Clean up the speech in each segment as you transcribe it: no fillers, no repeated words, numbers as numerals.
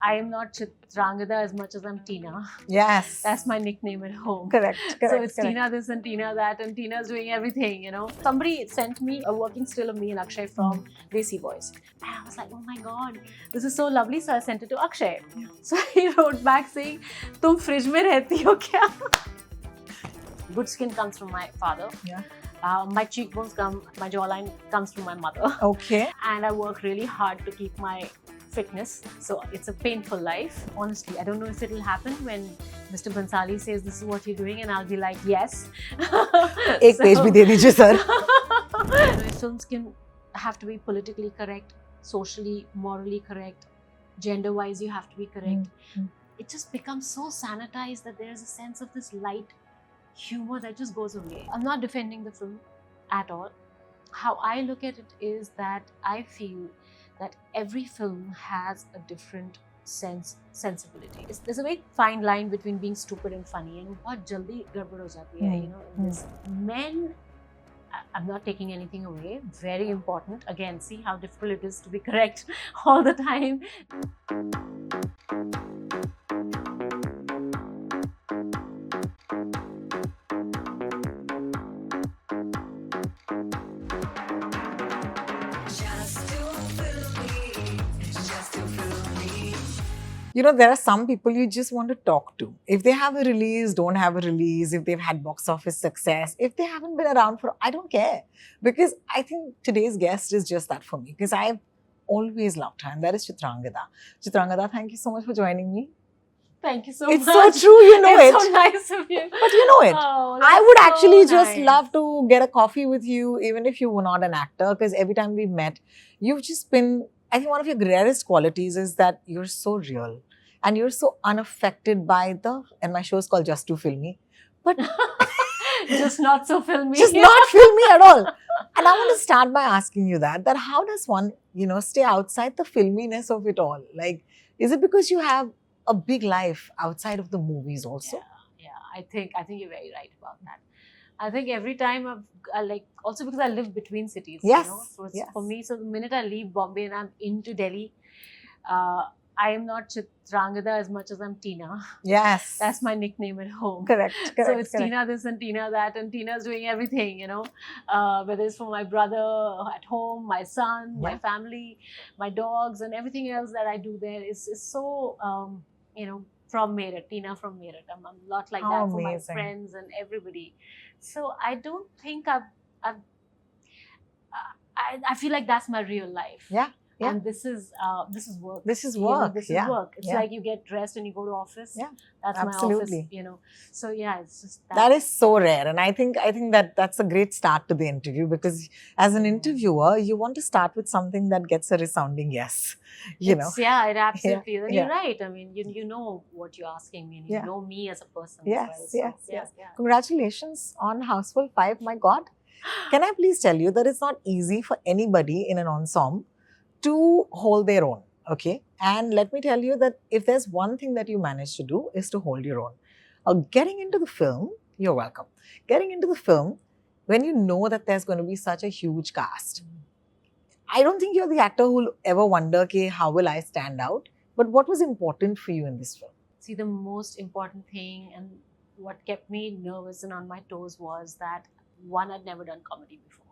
I am not Chitrangada as much as I'm Tina. Yes. That's my nickname at home. Correct. So it's Tina this and Tina that, and Tina's doing everything, you know. Somebody sent me a working still of me and Akshay from Desi Boys. And I was like, oh my God, this is so lovely. So I sent it to Akshay. So he wrote back saying, "Tum fridge mein rehti ho kya?" Good skin comes from my father. Yeah. My cheekbones my jawline comes from my mother. Okay. And I work really hard to keep my fitness. So it's a painful life. Honestly, I don't know if it'll happen when Mr. Bansali says this is what you're doing, and I'll be like, yes. एक page भी दे दीजिए sir. Films can have to be politically correct, socially, morally correct, gender-wise you have to be correct. It just becomes so sanitized that there's a sense of this light humor that just goes away. I'm not defending the film at all. How I look at it is that I feel that every film has a different sensibility. There's a very fine line between being stupid and funny, and बहुत जल्दी गड़बड़ हो जाती है, you know. This men, I'm not taking anything away. Very important. Again, see how difficult it is to be correct all the time. You know, there are some people you just want to talk to. If they have a release, don't have a release, if they've had box office success, if they haven't been around for, I don't care. Because I think today's guest is just that for me. Because I've always loved her, and that is Chitrangada. Chitrangada, thank you so much for joining me. Thank you so It's much. so true, you know It's it. so nice of you. But you know it. Oh, I that's would so actually just nice. love to get a coffee with you, even if you were not an actor, because every time we've met, you've just been, I think one of your rarest qualities is that you're so real and you're so unaffected by and my show is called Just Too Filmy, but just not so filmy. just not filmy at all. And I want to start by asking you that how does one, you know, stay outside the filminess of it all? Like, is it because you have a big life outside of the movies also? Yeah. I think you're very right about that. I think every time also because I live between cities. Yes. You know? So it's, Yes. for me, so the minute I leave Bombay and I'm into Delhi, I am not Chitrangada as much as I'm Tina. Yes. That's my nickname at home. Correct. So it's Tina this and Tina that, and Tina's doing everything, you know, whether it's for my brother at home, my son, my family, my dogs, and everything else that I do there is so, you know, from Meerut, Tina from Meerut. I'm a lot like that for my friends and everybody. So I don't think I feel like that's my real life. Yeah. Yeah. And this is work. This is You know, work. this is work. It's like you get dressed and you go to office. Yeah. That's Absolutely. my office, you know. So yeah, it's just that is so rare. And I think that's a great start to the interview, because as an interviewer, you want to start with something that gets a resounding yes. You know. Yeah, it absolutely. Yeah. And you're right. I mean, you know what you're asking me, and you know me as a person. Yes, as well. So, yes. Yeah. Congratulations on Houseful 5. My God. Can I please tell you that it's not easy for anybody in an ensemble to hold their own, okay? And let me tell you that if there's one thing that you manage to do is to hold your own. Getting into the film, you're welcome. Getting into the film, when you know that there's going to be such a huge cast, I don't think you're the actor who will ever wonder, okay, how will I stand out? But what was important for you in this film? See, the most important thing and what kept me nervous and on my toes was that, one, I'd never done comedy before.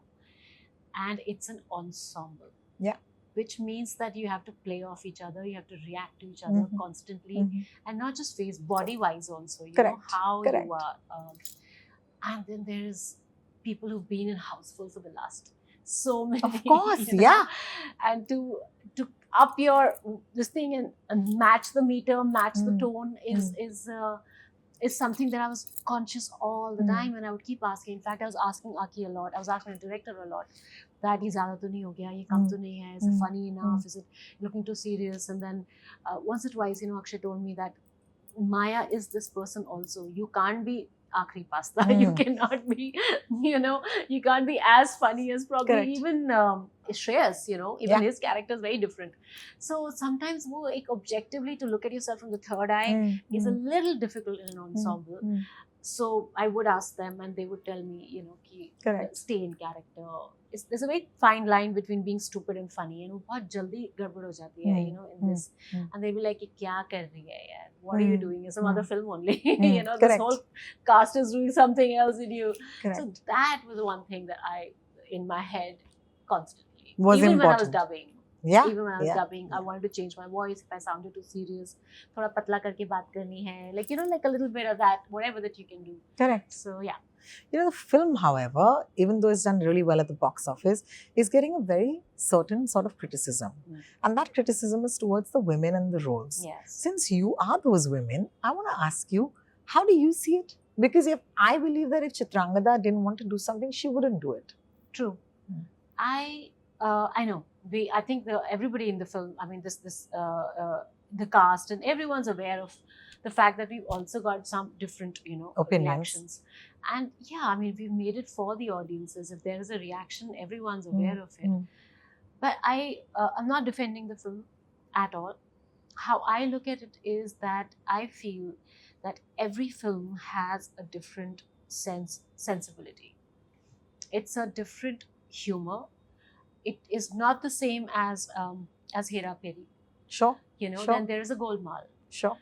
And it's an ensemble. Yeah. Which means that you have to play off each other, you have to react to each other constantly, and not just face, body-wise also, you know, how you are. And then there's people who've been in Houseful for the last so many. Of course, you know? yeah. And to up your this thing and match the meter, match the tone is something that I was conscious all the time, and I would keep asking. In fact, I was asking Aki a lot. I was asking the director a lot that ye zyada to nahi ho gaya, ye kam to nahi hai, is it funny enough, is it looking too serious? And then once or twice, you know, Akshay told me that Maya is this person also. You can't be Akhri Pasta. You cannot be, you know, you can't be as funny as probably even Shreyas, you know, even his character is very different. So sometimes objectively to look at yourself from the third eye is a little difficult in an ensemble. So I would ask them, and they would tell me, you know, Correct. stay in character. There's a very fine line between being stupid and funny. You know, बहुत जल्दी गड़बड़ हो जाती है, you know, in this. And they'll be like, "ये क्या कर रही है यार? What are you doing? It's some other film only." You know, this Correct. whole cast is doing something else in you. Correct. So that was the one thing that I, in my head, constantly. Was even when I was important. dubbing. Yeah. Even when I was yeah. dubbing, I wanted to change my voice if I sounded too serious. थोड़ा पतला करके बात करनी है, like, you know, like a little bit of that, whatever that you can do. Correct. So yeah. You know, the film, however, even though it's done really well at the box office, is getting a very certain sort of criticism. And that criticism is towards the women and the roles. Yes. Since you are those women, I want to ask you, how do you see it? Because I believe that if Chitrangada didn't want to do something, she wouldn't do it. True. I know. I think everybody in the film, I mean, the cast and everyone's aware of the fact that we've also got some different, you know, Opinions. reactions. And yeah, I mean, we've made it for the audiences. If there is a reaction, everyone's aware of it. But I'm not defending the film at all. How I look at it is that I feel that every film has a different sensibility. It's a different humor. It is not the same as Hera Pheri. Sure. You know, Sure. then there is a Golmaal. Sure.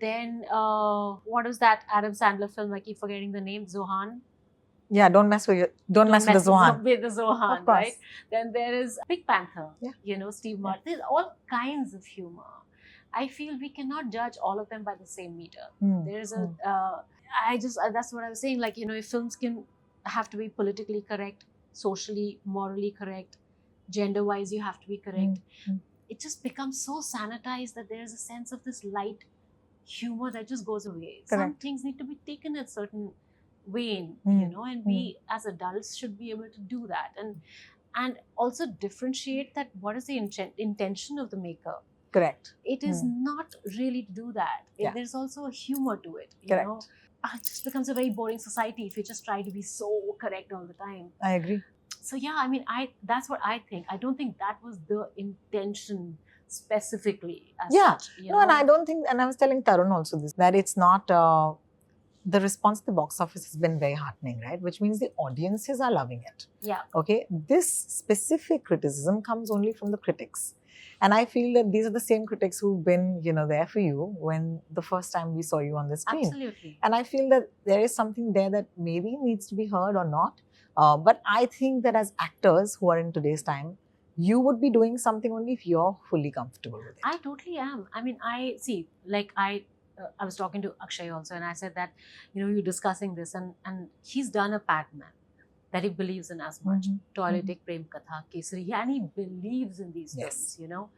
Then what was that Adam Sandler film? I keep forgetting the name. Zohan. Yeah, don't mess with the Zohan. With the Zohan, Of course. right? Then there is Big Panther. Yeah. You know, Steve Martin. There's all kinds of humor. I feel we cannot judge all of them by the same meter. There is a. That's what I was saying. Like, you know, if films can have to be politically correct, socially, morally correct, gender-wise, you have to be correct. It just becomes so sanitized that there is a sense of this light humor that just goes away. Correct. Some things need to be taken a certain way, you know, and we as adults should be able to do that, and also differentiate that what is the intention of the maker. Correct. It is not really to do that. Yeah. There's also a humor to it. You Correct. know, it just becomes a very boring society if you just try to be so correct all the time. I agree. So yeah, I mean, that's what I think. I don't think that was the intention specifically as such. You know? And I don't think, and I was telling Tarun also this, that it's not, the response to the box office has been very heartening, right? Which means the audiences are loving it. Yeah. Okay. This specific criticism comes only from the critics. And I feel that these are the same critics who've been, you know, there for you when the first time we saw you on the screen. Absolutely. And I feel that there is something there that maybe needs to be heard or not. But I think that as actors who are in today's time, you would be doing something only if you're fully comfortable with it. I totally am. I mean, I was talking to Akshay also, and I said that, you know, you're discussing this, and he's done a Padman that he believes in as much. Toilet Ek Prem Katha, Kesari, and he believes in these films, you know.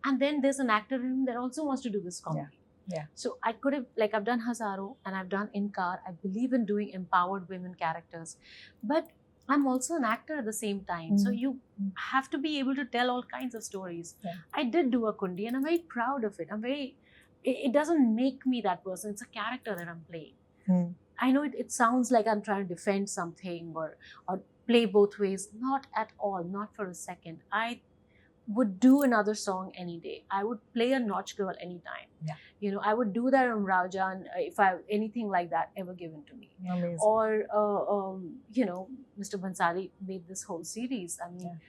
And then there's an actor in him that also wants to do this comedy. Yeah. So I could have, like, I've done Hazaro and I've done Inkar. I believe in doing empowered women characters, but I'm also an actor at the same time. So you have to be able to tell all kinds of stories. Yeah. I did do a Kundi and I'm very proud of it. It doesn't make me that person. It's a character that I'm playing. I know it sounds like I'm trying to defend something or play both ways. Not at all, not for a second. I would do another song any day. I would play a Notch Girl anytime. Yeah. You know, I would do that on Raujan if I anything like that ever given to me. Amazing. Or, you know, Mr. Bhansali made this whole series. I mean,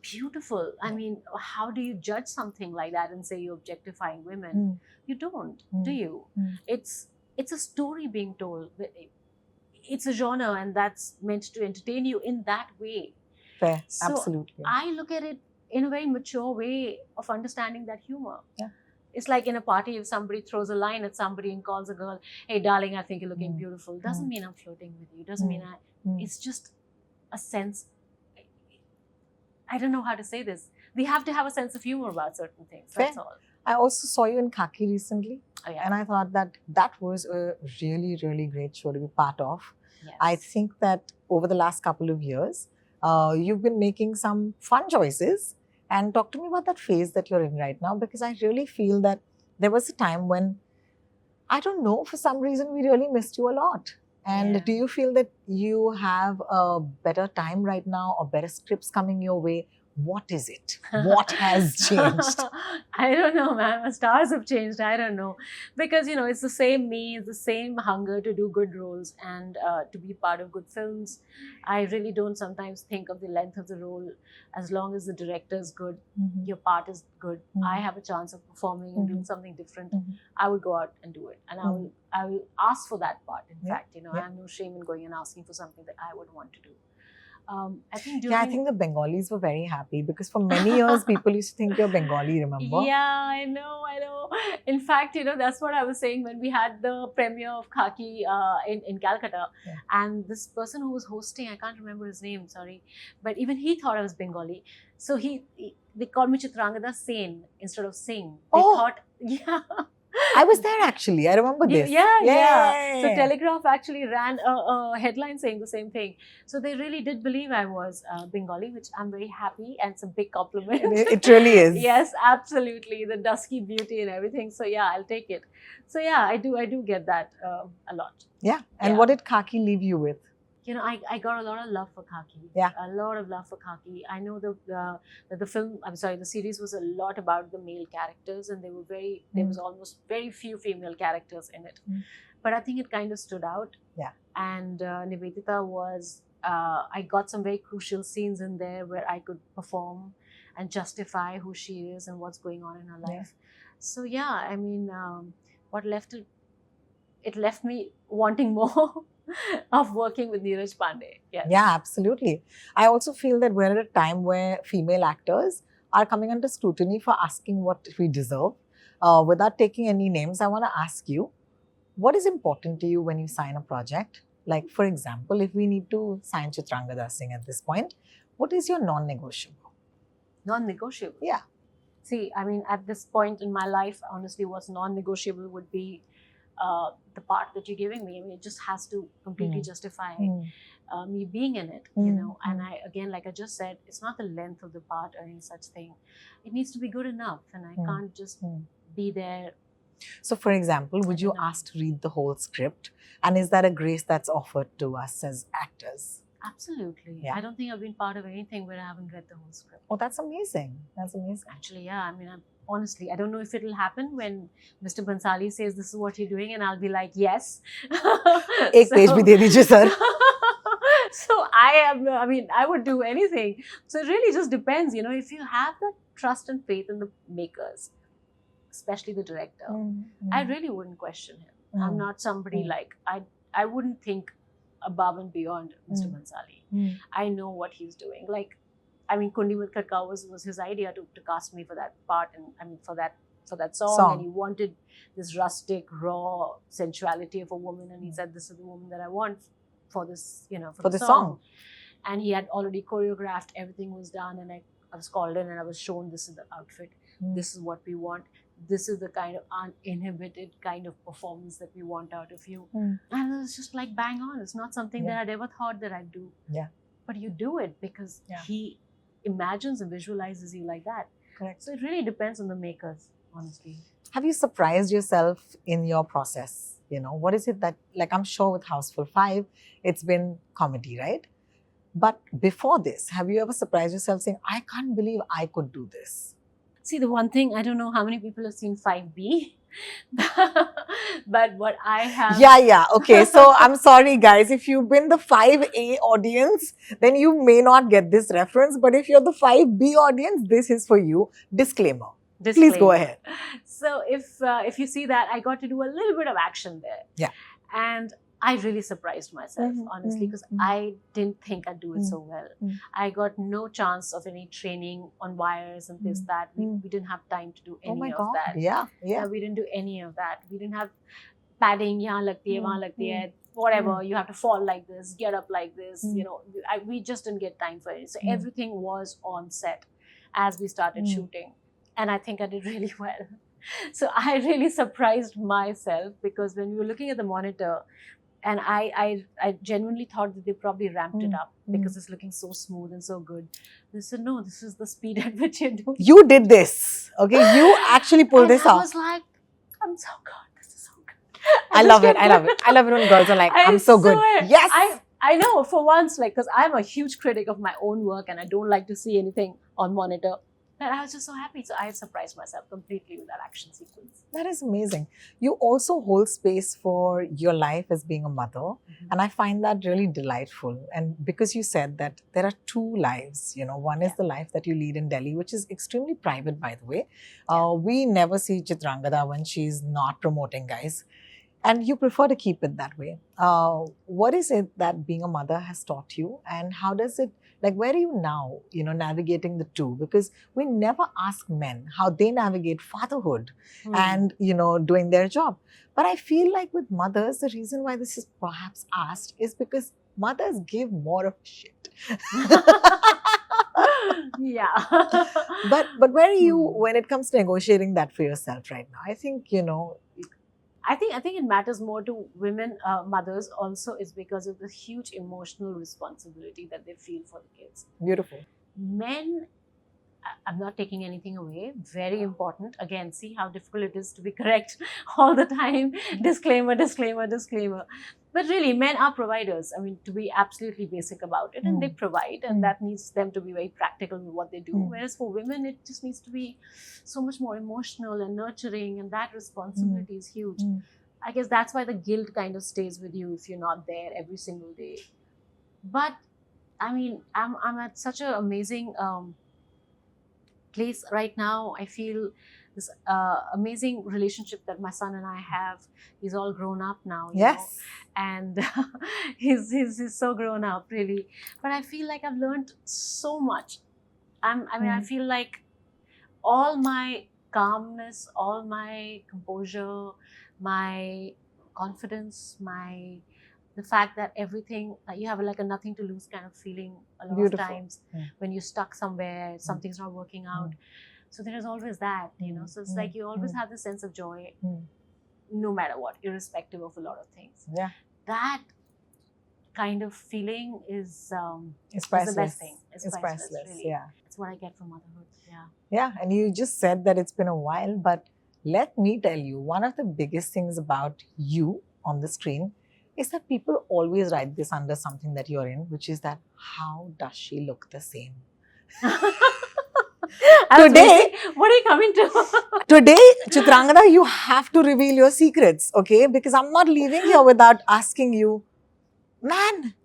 beautiful. I mean, how do you judge something like that and say you're objectifying women? You don't, do you? It's a story being told. It's a genre, and that's meant to entertain you in that way. Fair, so absolutely. I look at it in a very mature way of understanding that humor. Yeah. It's like in a party, if somebody throws a line at somebody and calls a girl, "Hey, darling, I think you're looking beautiful." Doesn't mean I'm flirting with you. Doesn't mean it's just a sense. I don't know how to say this. We have to have a sense of humor about certain things. Fair. That's all. I also saw you in Khaki recently. Oh, yeah. And I thought that was a really, really great show to be part of. Yes. I think that over the last couple of years, you've been making some fun choices. And talk to me about that phase that you're in right now, because I really feel that there was a time when, I don't know, for some reason, we really missed you a lot. And do you feel that you have a better time right now or better scripts coming your way What is it? What has changed? I don't know, man. My stars have changed. I don't know. Because, it's the same me, it's the same hunger to do good roles and to be part of good films. I really don't sometimes think of the length of the role. As long as the director is good, your part is good. I have a chance of performing and doing something different. I would go out and do it. And I will ask for that part. In fact, I have no shame in going and asking for something that I would want to do. I think I think the Bengalis were very happy because for many years people used to think you're Bengali, remember? Yeah, I know. In fact, that's what I was saying when we had the premiere of Khaki in Calcutta. Yeah. And this person who was hosting, I can't remember his name, sorry, but even he thought I was Bengali. So they called me Chitrangada Sen instead of Singh. They thought, yeah. I was there actually. I remember this. Yeah. So Telegraph actually ran a headline saying the same thing. So they really did believe I was Bengali, which I'm very happy, and it's a big compliment. It really is. Yes, absolutely. The dusky beauty and everything. So yeah, I'll take it. So yeah, I do get that a lot. Yeah. And what did Khaki leave you with? I got a lot of love for Khaki. Yeah. A lot of love for Khaki. I know the series was a lot about the male characters, and there was almost very few female characters in it. But I think it kind of stood out. Yeah. And Nivedita was, I got some very crucial scenes in there where I could perform and justify who she is and what's going on in her life. So yeah, I mean, it left me wanting more of working with Neeraj Pandey. Yes. Yeah, absolutely. I also feel that we're at a time where female actors are coming under scrutiny for asking what we deserve. Without taking any names, I want to ask you, what is important to you when you sign a project? Like, for example, if we need to sign Chitrangada Singh at this point, what is your non-negotiable? Non-negotiable? Yeah. See, I mean, at this point in my life, honestly, what's non-negotiable would be the part that you're giving me. I mean, it just has to completely justify me being in it, And I, again, like I just said, it's not the length of the part or any such thing. It needs to be good enough, and I can't just be there. So, for example, would you ask to read the whole script? And is that a grace that's offered to us as actors? Absolutely. Yeah. I don't think I've been part of anything where I haven't read the whole script. Oh, that's amazing. That's amazing. Actually, yeah. I mean, honestly, I don't know if it'll happen when Mr. Bhansali says this is what you're doing, and I'll be like, yes. Ek page bhi de dijiye, sir. So I would do anything. So it really just depends, if you have that trust and faith in the makers, especially the director, I really wouldn't question him. I'm not somebody like, I wouldn't think above and beyond Mr. Bhansali. I know what he's doing. Like, I mean, Kundi Mit Khatka was his idea to cast me for that part, and I mean for that song. And he wanted this rustic, raw sensuality of a woman, and he said, "This is the woman that I want for this, for the song." And he had already choreographed. Everything was done, and I was called in, and I was shown, this is the outfit. This is what we want. This is the kind of uninhibited kind of performance that we want out of you. And it was just like bang on. It's not something that I'd ever thought that I'd do. Yeah. But you do it because he imagines and visualizes you like that. Correct. So it really depends on the makers, honestly. Have you surprised yourself in your process? What is it that, like, I'm sure with Houseful 5, it's been comedy, right? But before this, have you ever surprised yourself saying, I can't believe I could do this? See, the one thing, I don't know how many people have seen 5B, but what I have... Yeah. Okay, so I'm sorry, guys. If you've been the 5A audience, then you may not get this reference. But if you're the 5B audience, this is for you. Disclaimer. Please go ahead. So if you see that, I got to do a little bit of action there. Yeah. And I really surprised myself, honestly, because I didn't think I'd do it so well. I got no chance of any training on wires and this, that. We didn't have time to do any of that. Yeah. We didn't do any of that. We didn't have padding, yahan lagti hai, wahan lagti hai, whatever. You have to fall like this, get up like this. We just didn't get time for it. So everything was on set as we started shooting. And I think I did really well. So I really surprised myself, because when we were looking at the monitor, and I genuinely thought that they probably ramped it up because it's looking so smooth and so good. They said, no, this is the speed at which you're doing. You did this. Okay, you actually pulled this off. I was like, I'm so good. This is so good. I love it. I love it when girls are like, I'm so good. Yes. I know, for once, like, because I'm a huge critic of my own work and I don't like to see anything on monitor. And I was just so happy. So I surprised myself completely with that action sequence. That is amazing. You also hold space for your life as being a mother. And I find that really delightful. And because you said that there are two lives, one is the life that you lead in Delhi, which is extremely private, by the way. We never see Chitrangada when she's not promoting, guys. And you prefer to keep it that way. What is it that being a mother has taught you? And how does it, where are you now, navigating the two? Because we never ask men how they navigate fatherhood and, doing their job. But I feel like with mothers, the reason why this is perhaps asked is because mothers give more of a shit. Yeah. But where are you when it comes to negotiating that for yourself right now? I think, I think it matters more to women mothers also is because of the huge emotional responsibility that they feel for the kids. Beautiful. Men, I'm not taking anything away, very important. Again, see how difficult it is to be correct all the time. Disclaimer, disclaimer, disclaimer. But really, men are providers. I mean, to be absolutely basic about it. And they provide, and that needs them to be very practical with what they do. Whereas for women, it just needs to be so much more emotional and nurturing, and that responsibility is huge. I guess that's why the guilt kind of stays with you if you're not there every single day. But, I mean, I'm at such an amazing place right now. I feel this amazing relationship that my son and I have. He's all grown up now, you know, and he's so grown up, really. But I feel like I've learned so much. I feel like all my calmness, all my composure, my confidence, the fact that everything, you have like a nothing to lose kind of feeling a lot of times when you're stuck somewhere, something's not working out. So there is always that, so it's like you always have this sense of joy no matter what, irrespective of a lot of things. Yeah. That kind of feeling is priceless. the best thing. It's priceless, really. Yeah. That's what I get from motherhood. Yeah. Yeah, and you just said that it's been a while, but let me tell you, one of the biggest things about you on the screen is that people always write this under something that you're in, which is that, how does she look the same? Today, what are you coming to? Today, Chitrangada, you have to reveal your secrets, okay? Because I'm not leaving here without asking you, man,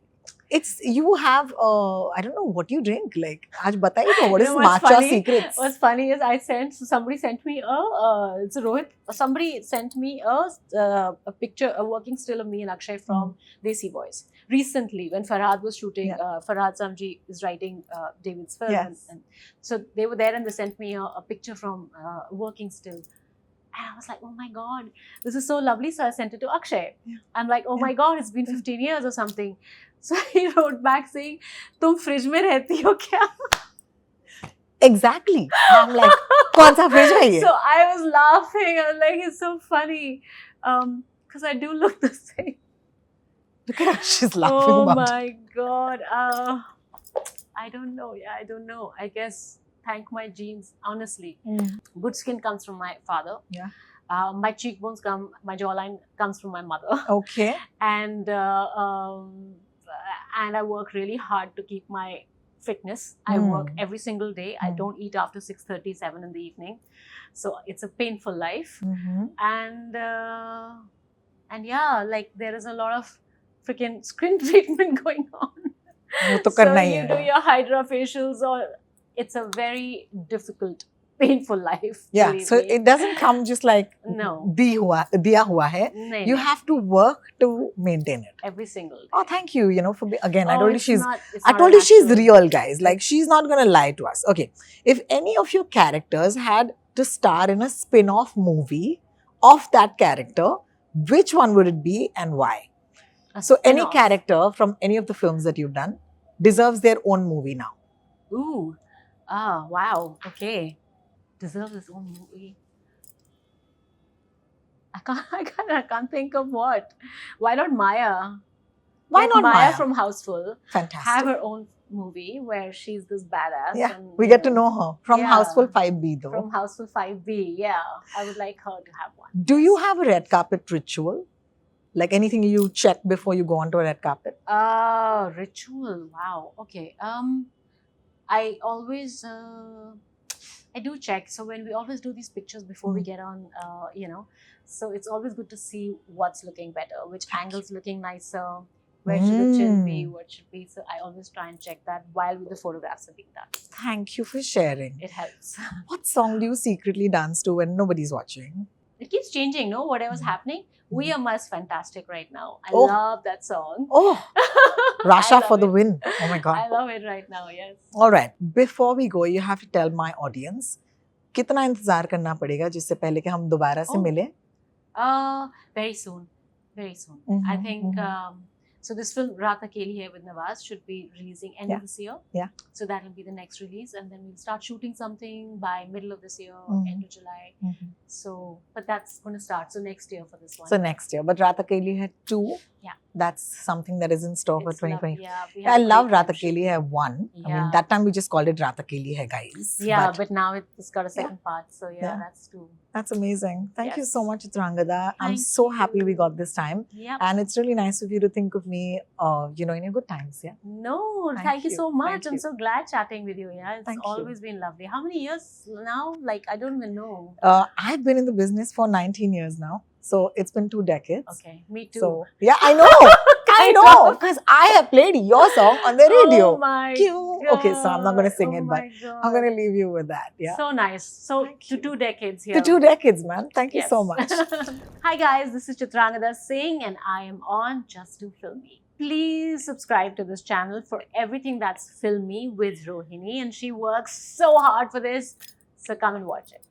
you have, I don't know what you drink. Like, aaj bataiye, what is matcha secrets? What's funny is somebody sent me it's Rohit, somebody sent me a picture, a working still of me and Akshay from Desi Boys. Recently, when Farhad was shooting, Farhad Samji is writing David's film. And so they were there and they sent me a picture from working still. And I was like, oh my God, this is so lovely. So I sent it to Akshay. I'm like, oh my God, it's been 15 years or something. So he wrote back saying, "Tum fridge mein rehti ho kya?" Exactly. I'm like, kaun sa fridge hai ye? So I was laughing. I was like, it's so funny. Because I do look the same. Look at her, she's laughing Oh about my God. I don't know. Yeah, I don't know. I guess thank my genes, honestly. Good skin comes from my father. Yeah. My cheekbones my jawline comes from my mother. Okay. And I work really hard to keep my fitness. I work every single day. I don't eat after 6:30, 7 in the evening. So it's a painful life. And yeah, like there is a lot of freaking skin treatment going on. So you do your hydra facials, or it's a very difficult, painful life. Yeah, so it doesn't come just like diya hua hai. You have to work to maintain it every single day. Oh, thank you, for again, I told you she's she's real, guys. Like, she's not gonna lie to us. Okay, if any of your characters had to star in a spin-off movie of that character, which one would it be and why? So any character from any of the films that you've done deserves their own movie now. Ooh. Ah, wow. Okay. Deserves his own movie. I can't think of what. Why not Maya? Why not Maya? From Houseful. Fantastic. Have her own movie where she's this badass. Yeah, and, we get to know her from Houseful 5B though. From Houseful 5B, yeah. I would like her to have one. Do you have a red carpet ritual? Like anything you check before you go onto a red carpet? Ritual. Wow. Okay. I always I do check. So when we always do these pictures before we Mm. get on, so it's always good to see what's looking better, which angle's looking nicer, where should the chin be, what should be. So I always try and check that while the photographs are being done. Thank you for sharing. It helps. What song do you secretly dance to when nobody's watching? It keeps changing, no? Whatever's Mm. happening. We Are Must Fantastic right now. I Oh. love that song. Oh, Rasha I for love the it. win. Oh my God. I love it right now, yes. All right. Before we go, you have to tell my audience कितना इंतजार करना पड़ेगा जिससे पहले कि हम दोबारा से Oh. मिले. Very soon. Very soon. Mhm, I think mhm. so. This film Raat Akeli Hai with Nawaz should be releasing end Yeah. of this year. Yeah. So that will be the next release, and then we'll start shooting something by middle of this year, Mhm. end of July. Mhm. So, but that's going to start. So next year for this one. So next year. But Raat Akeli Hai 2, Yeah. that's something that is in store for It's lov- 2020. Yeah, we I have a love great Raat time Akeli Hai 1. I mean, Yeah. that time we just called it Raat Akeli Hai, guys. Yeah, But but now it's got a second part. So yeah, Yeah. that's too. that's amazing. Thank you Yes. so much, Chitrangada. I'm Thank so happy we you. got this time. Yep. And it's really nice of you to think of me, in your good times. Yeah. No, Thank thank you you. so much. Thank I'm you. so glad chatting with you. Yeah, it's Thank you. always been lovely. How many years now? Like, I don't even know. I've been in the business for 19 years now. So it's been 2 decades. Okay, me too. So, yeah, I know. I know. Because I have played your song on the radio. Oh my Cute. Okay, so I'm not going to sing God. it, Oh but my God. I'm going to leave you with that. Yeah. So nice. So Thank to you. 2 decades here. The 2 decades, man. Thank you Yes. so much. Hi guys, this is Chitrangada Singh and I am on Just Do Filmy. Please subscribe to this channel for everything that's filmy with Rohini, and she works so hard for this. So come and watch it.